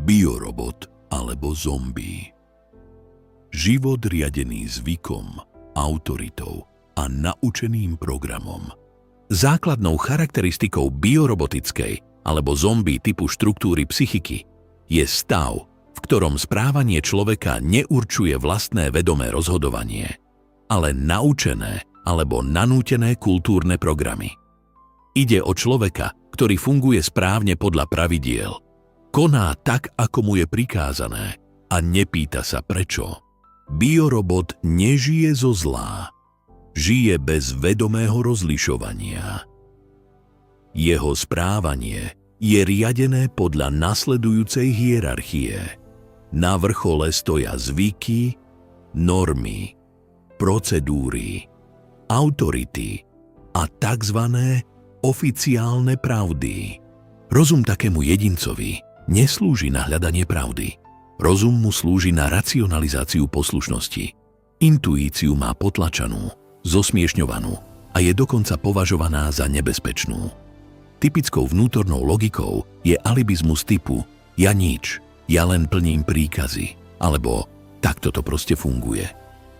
Biorobot alebo zombie. Život riadený zvykom, autoritou a naučeným programom. Základnou charakteristikou biorobotickej alebo zombie typu štruktúry psychiky je stav, v ktorom správanie človeka neurčuje vlastné vedomé rozhodovanie, ale naučené alebo nanútené kultúrne programy. Ide o človeka, ktorý funguje správne podľa pravidiel, koná tak, ako mu je prikázané a nepýta sa prečo. Biorobot nežije zo zla, žije bez vedomého rozlišovania. Jeho správanie je riadené podľa nasledujúcej hierarchie. Na vrchole stoja zvyky, normy, procedúry, autority a takzvané oficiálne pravdy. Rozum takému jedincovi neslúži na hľadanie pravdy. Rozum mu slúži na racionalizáciu poslušnosti. Intuíciu má potlačanú, zosmiešňovanú a je dokonca považovaná za nebezpečnú. Typickou vnútornou logikou je alibizmus typu ja nič, ja len plním príkazy, alebo takto to proste funguje.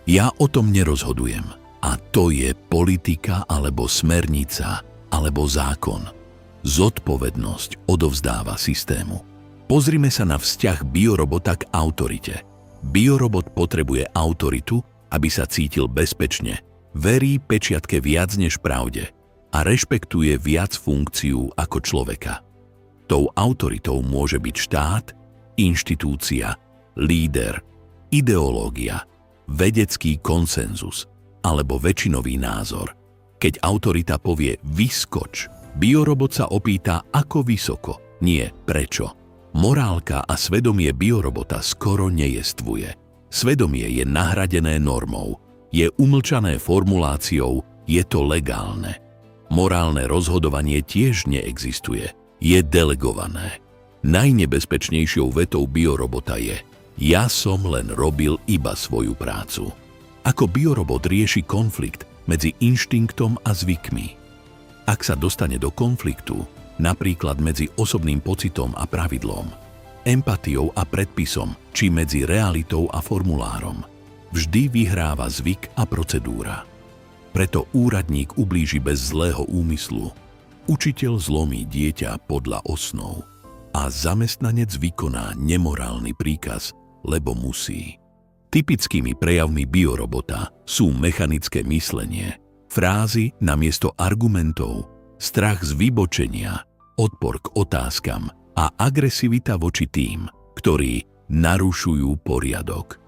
Ja o tom nerozhodujem a to je politika alebo smernica alebo zákon. Zodpovednosť odovzdáva systému. Pozrime sa na vzťah biorobota k autorite. Biorobot potrebuje autoritu, aby sa cítil bezpečne, verí pečiatke viac než pravde a rešpektuje viac funkciu ako človeka. Tou autoritou môže byť štát, inštitúcia, líder, ideológia, vedecký konsenzus alebo väčšinový názor. Keď autorita povie vyskoč, biorobot sa opýta ako vysoko, nie prečo. Morálka a svedomie biorobota skoro nejestvuje. Svedomie je nahradené normou, je umlčané formuláciou, je to legálne. Morálne rozhodovanie tiež neexistuje, je delegované. Najnebezpečnejšou vetou biorobota je ja som len robil iba svoju prácu. Ako biorobot rieši konflikt medzi inštinktom a zvykmi. Ak sa dostane do konfliktu, napríklad medzi osobným pocitom a pravidlom, empatiou a predpisom, či medzi realitou a formulárom, vždy vyhráva zvyk a procedúra. Preto úradník ublíži bez zlého úmyslu, učiteľ zlomí dieťa podľa osnov a zamestnanec vykoná nemorálny príkaz, lebo musí. Typickými prejavmi biorobota sú mechanické myslenie, frázy namiesto argumentov, strach z vybočenia, odpor k otázkam a agresivita voči tým, ktorí narušujú poriadok.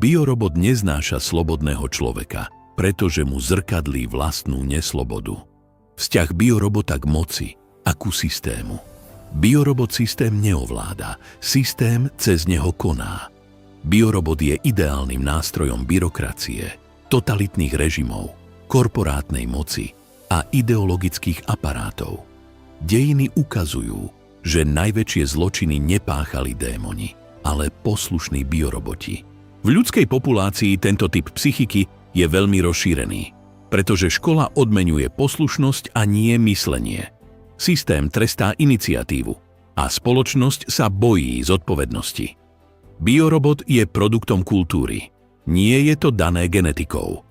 Biorobot neznáša slobodného človeka, pretože mu zrkadlí vlastnú neslobodu. Vzťah biorobota k moci a ku systému. Biorobot systém neovláda, systém cez neho koná. Biorobot je ideálnym nástrojom byrokracie, totalitných režimov, korporátnej moci a ideologických aparátov. Dejiny ukazujú, že najväčšie zločiny nepáchali démoni, ale poslušní bioroboti. V ľudskej populácii tento typ psychiky je veľmi rozšírený, pretože škola odmeňuje poslušnosť a nie myslenie. Systém trestá iniciatívu a spoločnosť sa bojí zodpovednosti. Biorobot je produktom kultúry. Nie je to dané genetikou.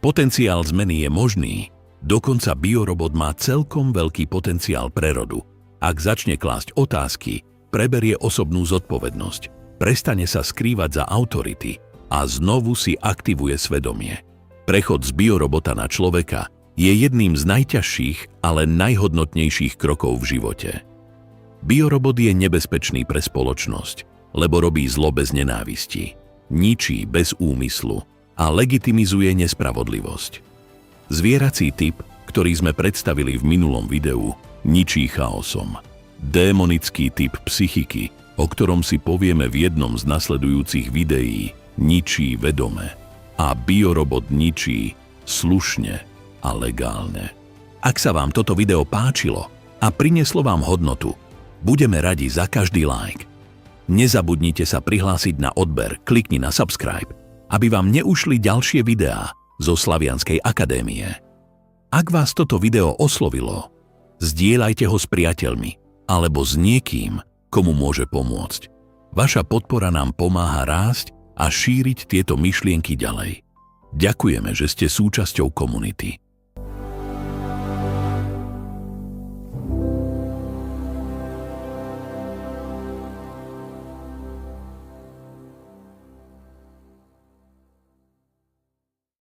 Potenciál zmeny je možný, dokonca biorobot má celkom veľký potenciál prerodu. Ak začne klásť otázky, preberie osobnú zodpovednosť, prestane sa skrývať za autority a znovu si aktivuje svedomie. Prechod z biorobota na človeka je jedným z najťažších, ale najhodnotnejších krokov v živote. Biorobot je nebezpečný pre spoločnosť, lebo robí zlo bez nenávisti, ničí bez úmyslu a legitimizuje nespravodlivosť. Zvierací typ, ktorý sme predstavili v minulom videu, ničí chaosom. Démonický typ psychiky, o ktorom si povieme v jednom z nasledujúcich videí, ničí vedome. A biorobot ničí slušne a legálne. Ak sa vám toto video páčilo a prinieslo vám hodnotu, budeme radi za každý like. Nezabudnite sa prihlásiť na odber, klikni na subscribe, aby vám neušli ďalšie videá zo Slavianskej akadémie. Ak vás toto video oslovilo, zdieľajte ho s priateľmi alebo s niekým, komu môže pomôcť. Vaša podpora nám pomáha rásť a šíriť tieto myšlienky ďalej. Ďakujeme, že ste súčasťou komunity.